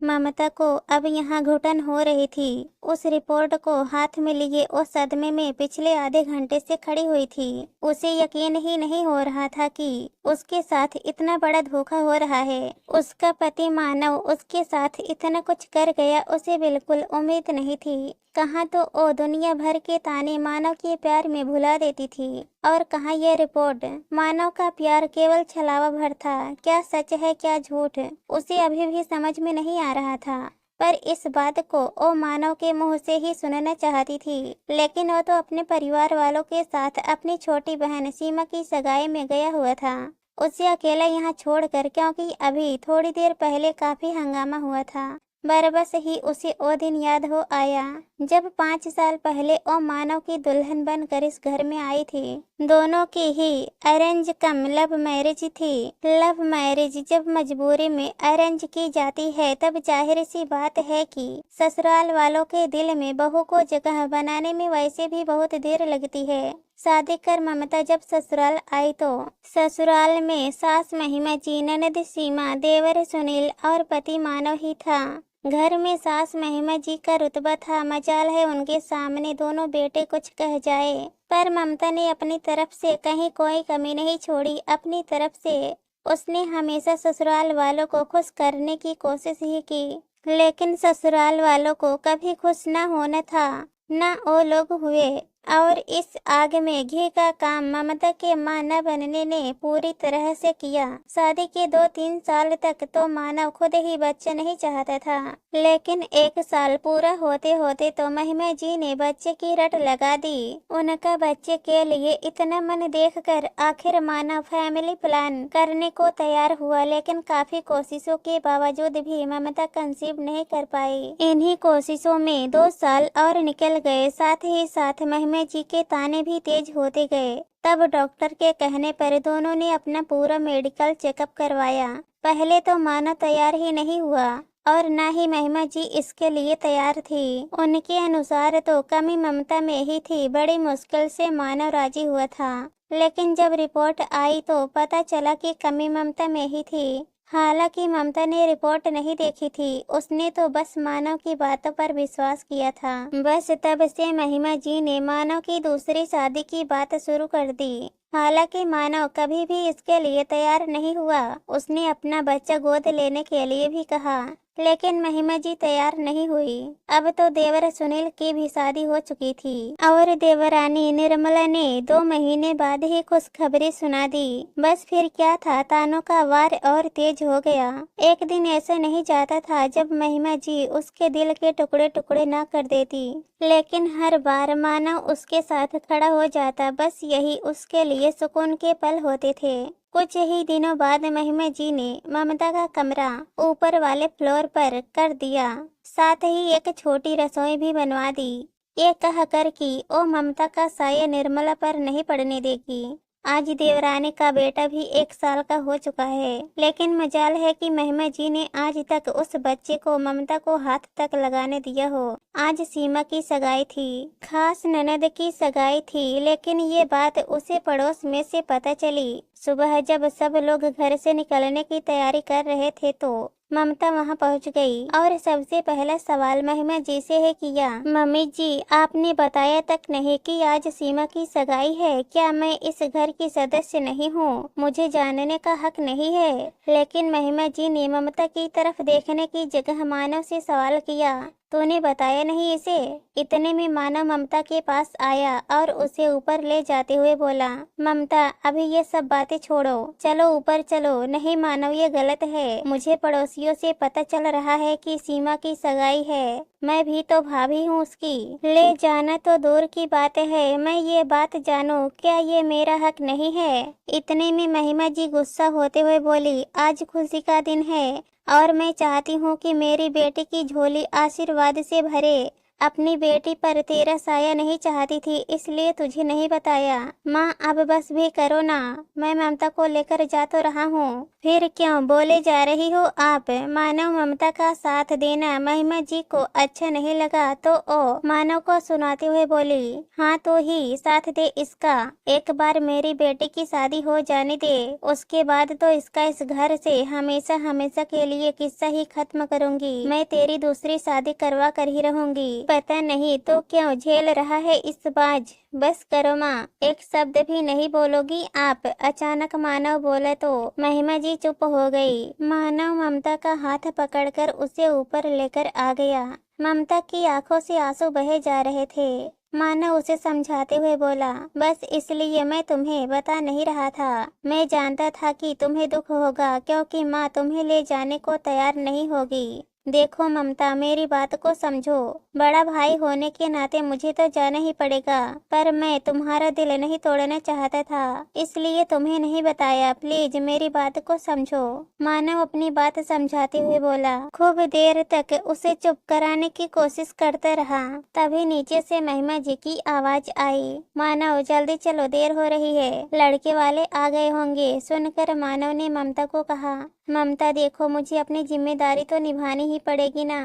ममता को अब यहाँ घुटन हो रही थी। उस रिपोर्ट को हाथ में लिए वो सदमे में पिछले आधे घंटे से खड़ी हुई थी। उसे यकीन ही नहीं हो रहा था कि उसके साथ इतना बड़ा धोखा हो रहा है। उसका पति मानव उसके साथ इतना कुछ कर गया, उसे बिल्कुल उम्मीद नहीं थी। कहाँ तो वो दुनिया भर के ताने मानव के प्यार में भुला देती थी, और कहाँ ये रिपोर्ट। मानव का प्यार केवल छलावा भर था, क्या सच है क्या झूठ, उसे अभी भी समझ में नहीं आ रहा था। पर इस बात को वो मानव के मुंह से ही सुनना चाहती थी, लेकिन वो तो अपने परिवार वालों के साथ अपनी छोटी बहन सीमा की सगाई में गया हुआ था। उसे अकेला यहाँ छोड़कर, क्योंकि अभी थोड़ी देर पहले काफी हंगामा हुआ था। बरबस ही उसे वो दिन याद हो आया जब 5 साल पहले वो मानव की दुल्हन बनकर इस घर में आई थी। दोनों की ही अरेंज कम लव मैरिज थी। लव मैरिज जब मजबूरी में अरेंज की जाती है, तब जाहिर सी बात है कि ससुराल वालों के दिल में बहू को जगह बनाने में वैसे भी बहुत देर लगती है। शादी कर ममता जब ससुराल आई तो ससुराल में सास महिमा जी, ननद सीमा, देवर सुनील और पति मानव ही था। घर में सास महिमा जी का रुतबा था। मजाल है उनके सामने दोनों बेटे कुछ कह जाए, पर ममता ने अपनी तरफ से कहीं कोई कमी नहीं छोड़ी। अपनी तरफ से उसने हमेशा ससुराल वालों को खुश करने की कोशिश ही की, लेकिन ससुराल वालों को कभी खुश न होना था, न वो लोग हुए। और इस आग में घी का काम ममता के मां न बनने ने पूरी तरह से किया। शादी के 2-3 साल तक तो मानव खुद ही बच्चा नहीं चाहता था, लेकिन 1 साल पूरा होते होते तो महिमा जी ने बच्चे की रट लगा दी। उनका बच्चे के लिए इतना मन देखकर आखिर मानव फैमिली प्लान करने को तैयार हुआ, लेकिन काफी कोशिशों के बावजूद भी ममता कंसीव नहीं कर पाई। इन्हीं कोशिशों में 2 साल और निकल गए। साथ ही साथ महिमा जी के ताने भी तेज होते गए। तब डॉक्टर के कहने पर दोनों ने अपना पूरा मेडिकल चेकअप करवाया। पहले तो मानव तैयार ही नहीं हुआ, और न ही महिमा जी इसके लिए तैयार थी। उनके अनुसार तो कमी ममता में ही थी। बड़ी मुश्किल से मानव राजी हुआ था, लेकिन जब रिपोर्ट आई तो पता चला कि कमी ममता में ही थी। हालांकि ममता ने रिपोर्ट नहीं देखी थी, उसने तो बस मानव की बातों पर विश्वास किया था। बस तब से महिमा जी ने मानव की दूसरी शादी की बात शुरू कर दी। हालांकि मानव कभी भी इसके लिए तैयार नहीं हुआ। उसने अपना बच्चा गोद लेने के लिए भी कहा, लेकिन महिमा जी तैयार नहीं हुई। अब तो देवर सुनील की भी शादी हो चुकी थी, और देवरानी निर्मला ने 2 महीने बाद ही खुशखबरी सुना दी। बस फिर क्या था, तानों का वार और तेज हो गया। एक दिन ऐसा नहीं जाता था जब महिमा जी उसके दिल के टुकड़े टुकड़े ना कर देती, लेकिन हर बार मानव उसके साथ खड़ा हो जाता। बस यही उसके लिए सुकून के पल होते थे। कुछ ही दिनों बाद महिमा जी ने ममता का कमरा ऊपर वाले फ्लोर पर कर दिया, साथ ही एक छोटी रसोई भी बनवा दी, ये कहकर कि वो ममता का साया निर्मला पर नहीं पड़ने देगी। आज देवरानी का बेटा भी 1 साल का हो चुका है, लेकिन मजाल है कि महिमा जी ने आज तक उस बच्चे को ममता को हाथ तक लगाने दिया हो। आज सीमा की सगाई थी, खास ननद की सगाई थी, लेकिन ये बात उसे पड़ोस में से पता चली। सुबह जब सब लोग घर से निकलने की तैयारी कर रहे थे तो ममता वहां पहुंच गई, और सबसे पहला सवाल महिमा जी से है किया, मम्मी जी आपने बताया तक नहीं कि आज सीमा की सगाई है। क्या मैं इस घर की सदस्य नहीं हूँ? मुझे जानने का हक नहीं है? लेकिन महिमा जी ने ममता की तरफ देखने की जगह मानव से सवाल किया, तूने बताया नहीं इसे? इतने में मानव ममता के पास आया और उसे ऊपर ले जाते हुए बोला, ममता अभी ये सब बातें छोड़ो, चलो ऊपर चलो। नहीं मानव, ये गलत है। मुझे पड़ोसियों से पता चल रहा है कि सीमा की सगाई है। मैं भी तो भाभी हूँ उसकी। ले जाना तो दूर की बात है, मैं ये बात जानूं, क्या ये मेरा हक नहीं है? इतने में महिमा जी गुस्सा होते हुए बोली, आज खुशी का दिन है और मैं चाहती हूँ कि मेरी बेटी की झोली आशीर्वाद से भरे। अपनी बेटी पर तेरा साया नहीं चाहती थी, इसलिए तुझे नहीं बताया। माँ अब बस भी करो ना, मैं ममता को लेकर जा तो रहा हूँ। फिर क्यों बोले जा रही हो आप? मानव ममता का साथ देना महिमा जी को अच्छा नहीं लगा तो ओ मानव को सुनाते हुए बोली, हाँ तो ही साथ दे इसका। एक बार मेरी बेटी की शादी हो जाने दे, उसके बाद तो इसका इस घर से हमेशा हमेशा के लिए किस्सा ही खत्म करूंगी। मैं तेरी दूसरी शादी करवा कर ही रहूंगी। पता नहीं तो क्यों झेल रहा है इस बाज। बस करो माँ, एक शब्द भी नहीं बोलोगी आप? अचानक मानव बोले तो महिमा जी चुप हो गई। मानव ममता का हाथ पकड़कर उसे ऊपर लेकर आ गया। ममता की आंखों से आंसू बहे जा रहे थे। मानव उसे समझाते हुए बोला, बस इसलिए मैं तुम्हें बता नहीं रहा था। मैं जानता था कि तुम्हें दुख होगा, क्योंकि माँ तुम्हें ले जाने को तैयार नहीं होगी। देखो ममता, मेरी बात को समझो। बड़ा भाई होने के नाते मुझे तो जाना ही पड़ेगा, पर मैं तुम्हारा दिल नहीं तोड़ना चाहता था, इसलिए तुम्हें नहीं बताया। प्लीज मेरी बात को समझो। मानव अपनी बात समझाते हुए बोला। खूब देर तक उसे चुप कराने की कोशिश करता रहा। तभी नीचे से महिमा जी की आवाज आई, मानव जल्दी चलो, देर हो रही है, लड़के वाले आ गए होंगे। सुनकर मानव ने ममता को कहा, ममता देखो, मुझे अपनी जिम्मेदारी तो निभानी ही पड़ेगी ना।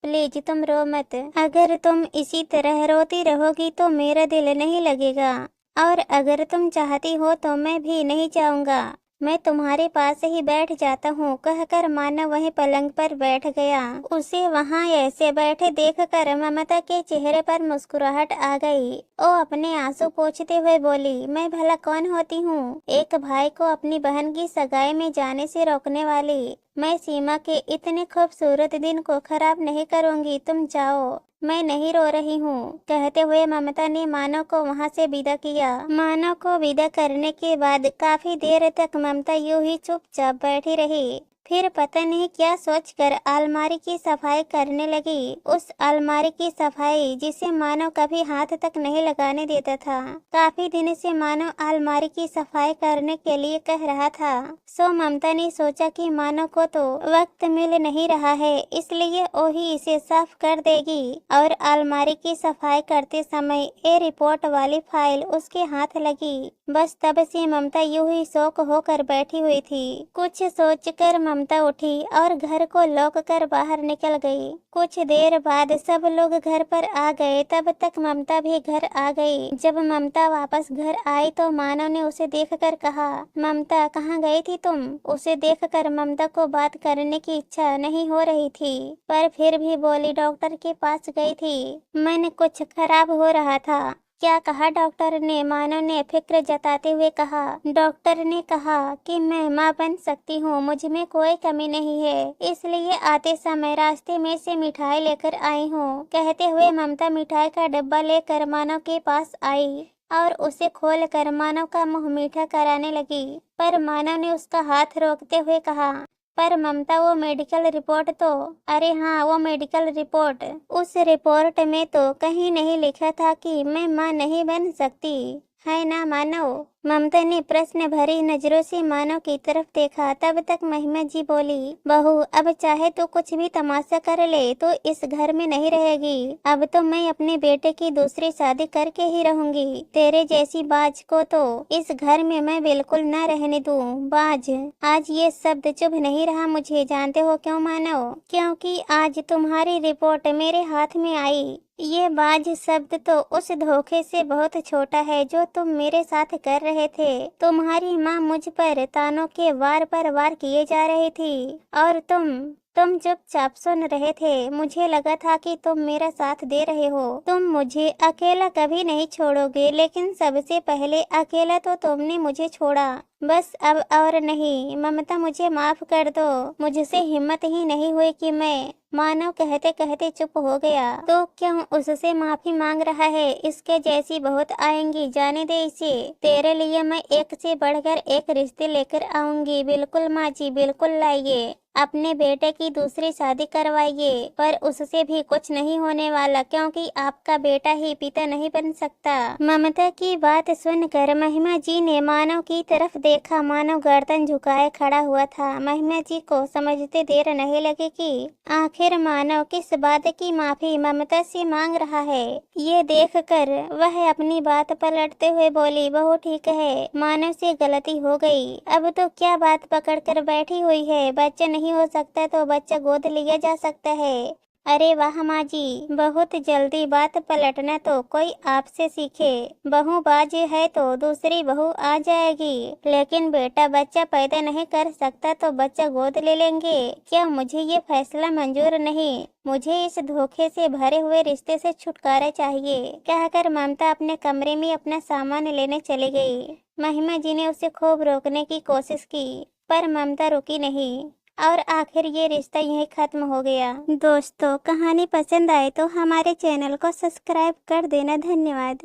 प्लीज तुम रो मत। अगर तुम इसी तरह रोती रहोगी तो मेरा दिल नहीं लगेगा, और अगर तुम चाहती हो तो मैं भी नहीं चाहूंगा। मैं तुम्हारे पास ही बैठ जाता हूँ, कहकर मानव वहीं पलंग पर बैठ गया। उसे वहाँ ऐसे बैठे देखकर ममता के चेहरे पर मुस्कुराहट आ गई। वो अपने आंसू पोंछते हुए बोली, मैं भला कौन होती हूँ, एक भाई को अपनी बहन की सगाई में जाने से रोकने वाली? मैं सीमा के इतने खूबसूरत दिन को खराब नहीं करूँगी, तुम जाओ, मैं नहीं रो रही हूँ। कहते हुए ममता ने मानव को वहाँ से विदा किया। मानव को विदा करने के बाद काफी देर तक ममता यूं ही चुपचाप बैठी रही। फिर पता नहीं क्या सोचकर अलमारी की सफाई करने लगी। उस अलमारी की सफाई जिसे मानव कभी हाथ तक नहीं लगाने देता था। काफी दिन से मानव अलमारी की सफाई करने के लिए कह रहा था। सो ममता ने सोचा कि मानव को तो वक्त मिल नहीं रहा है, इसलिए वो ही इसे साफ कर देगी। और अलमारी की सफाई करते समय ये रिपोर्ट वाली फाइल उसके हाथ लगी। बस तब से ममता यूं ही शौक होकर बैठी हुई थी। कुछ सोचकर ममता उठी और घर को लॉक कर बाहर निकल गई। कुछ देर बाद सब लोग घर पर आ गए, तब तक ममता भी घर आ गई। जब ममता वापस घर आई तो मानव ने उसे देखकर कहा, ममता कहाँ गई थी तुम? उसे देखकर ममता को बात करने की इच्छा नहीं हो रही थी, पर फिर भी बोली, डॉक्टर के पास गई थी, मन कुछ खराब हो रहा था। क्या कहा डॉक्टर ने? मानव ने फिक्र जताते हुए कहा, डॉक्टर ने कहा कि मैं माँ बन सकती हूँ, मुझ में कोई कमी नहीं है, इसलिए आते समय रास्ते में से मिठाई लेकर आई हूँ। कहते हुए ममता मिठाई का डब्बा लेकर मानव के पास आई और उसे खोल कर मानव का मुंह मीठा कराने लगी, पर मानव ने उसका हाथ रोकते हुए कहा, पर ममता वो मेडिकल रिपोर्ट तो? अरे हाँ, वो मेडिकल रिपोर्ट। उस रिपोर्ट में तो कहीं नहीं लिखा था कि मैं माँ नहीं बन सकती, है ना मानव? ममता ने प्रश्न भरी नजरों से मानव की तरफ देखा। तब तक महिमा जी बोली, बहू अब चाहे तो कुछ भी तमाशा कर ले तो इस घर में नहीं रहेगी। अब तो मैं अपने बेटे की दूसरी शादी करके ही रहूंगी। तेरे जैसी बाज को तो इस घर में मैं बिल्कुल न रहने दूं। बाज, आज ये शब्द चुभ नहीं रहा मुझे। जानते हो क्यों मानव? क्योंकि आज तुम्हारी रिपोर्ट मेरे हाथ में आई। ये बाज शब्द तो उस धोखे से बहुत छोटा है जो तुम मेरे साथ कर रहे थे। तुम्हारी माँ मुझ पर तानों के वार पर वार किए जा रही थी और तुम चुपचाप सुन रहे थे। मुझे लगा था कि तुम मेरा साथ दे रहे हो, तुम मुझे अकेला कभी नहीं छोड़ोगे, लेकिन सबसे पहले अकेला तो तुमने मुझे छोड़ा। बस अब और नहीं। ममता मुझे माफ कर दो, मुझसे हिम्मत ही नहीं हुई कि मैं। मानव कहते कहते चुप हो गया। तो क्यों उससे माफी मांग रहा है? इसके जैसी बहुत आएंगी, जाने दे इसे। तेरे लिए मैं एक से बढ़कर एक रिश्ते लेकर आऊंगी। बिल्कुल माँ जी, बिल्कुल लाइए। अपने बेटे की दूसरी शादी करवाइए, पर उससे भी कुछ नहीं होने वाला, क्योंकि आपका बेटा ही पिता नहीं बन सकता। ममता की बात सुनकर महिमा जी ने मानव की तरफ देखा मानो गर्दन झुकाए खड़ा हुआ था। महिमा जी को समझते देर नहीं लगी कि आखिर मानव किस बात की माफी ममता से मांग रहा है। ये देखकर वह अपनी बात पलटते हुए बोली, बहू ठीक है, मानव से गलती हो गई, अब तो क्या बात पकड़ कर बैठी हुई है। बच्चा नहीं हो सकता तो बच्चा गोद लिया जा सकता है। अरे वाह माँ जी, बहुत जल्दी बात पलटना तो कोई आपसे सीखे। बहू बाज है तो दूसरी बहू आ जाएगी, लेकिन बेटा बच्चा पैदा नहीं कर सकता तो बच्चा गोद ले लेंगे। क्या मुझे ये फैसला मंजूर नहीं? मुझे इस धोखे से भरे हुए रिश्ते से छुटकारा चाहिए, कहकर ममता अपने कमरे में अपना सामान लेने चली गई। महिमा जी ने उसे खूब रोकने की कोशिश की, पर ममता रुकी नहीं और आखिर ये रिश्ता यहीं खत्म हो गया। दोस्तों, कहानी पसंद आए तो हमारे चैनल को सब्सक्राइब कर देना। धन्यवाद।